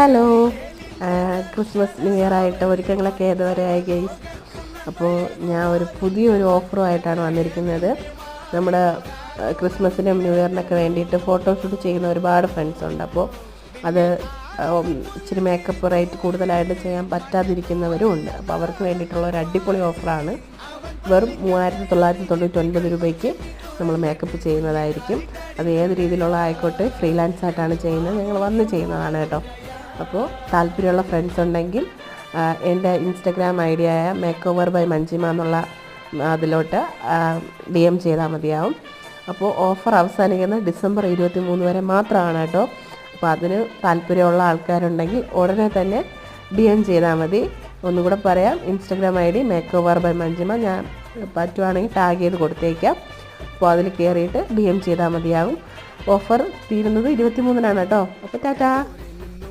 Hello, Christmas new year ആയിട്ട് ഒരുക്കങ്ങളൊക്കെ ഏതുവരെയായി guys. അപ്പോൾ ഞാൻ പുതിയൊരു ഓഫറുമായിട്ടാണ് വന്നിരിക്കുന്നത്. നമ്മുടെ ക്രിസ്മസിനും ന്യൂ ഇയറിനൊക്കെ വേണ്ടിയിട്ട് ഫോട്ടോഷൂട്ട് ചെയ്യുന്ന ഒരുപാട് ഫ്രണ്ട്സ് ഉണ്ട്. അപ്പോൾ അത് ഇച്ചിരി മേക്കപ്പ് റേറ്റ് കൂടുതലായിട്ട് ചെയ്യാൻ പറ്റാതിരിക്കുന്നവരും ഉണ്ട്. അപ്പോൾ അവർക്ക് വേണ്ടിയിട്ടുള്ള ഒരു അടിപൊളി ഓഫറാണ്. വെറും 3999 രൂപയ്ക്ക് നമ്മൾ മേക്കപ്പ് ചെയ്യുന്നതായിരിക്കും. അത് ഏത് രീതിയിലുള്ള ആയിക്കോട്ടെ, ഫ്രീലാൻസ് ആയിട്ടാണ് ചെയ്യുന്നത്, ഞങ്ങൾ വന്ന് ചെയ്യുന്നതാണ് കേട്ടോ. അപ്പോൾ താല്പര്യമുള്ള ഫ്രണ്ട്സ് ഉണ്ടെങ്കിൽ എൻ്റെ ഇൻസ്റ്റഗ്രാം ഐ ഡി ആയ മേക്ക് ഓവർ ബൈ മഞ്ജിമ എന്നുള്ള അതിലോട്ട് DM ചെയ്താൽ മതിയാവും. അപ്പോൾ ഓഫർ അവസാനിക്കുന്നത് ഡിസംബർ 23 വരെ മാത്രമാണ് കേട്ടോ. അപ്പോൾ അതിന് താല്പര്യമുള്ള ആൾക്കാരുണ്ടെങ്കിൽ ഉടനെ തന്നെ DM ചെയ്താൽ മതി. ഒന്നുകൂടെ പറയാം, Instagram I D makeover by Manjima, ഞാൻ പറ്റുവാണെങ്കിൽ ടാഗ് ചെയ്ത് കൊടുത്തേക്കാം. അപ്പോൾ അതിൽ കയറിയിട്ട് DM ചെയ്താൽ മതിയാകും. ഓഫർ തീരുന്നത് 23-നാണ് കേട്ടോ. അപ്പോൾ ടാറ്റാ.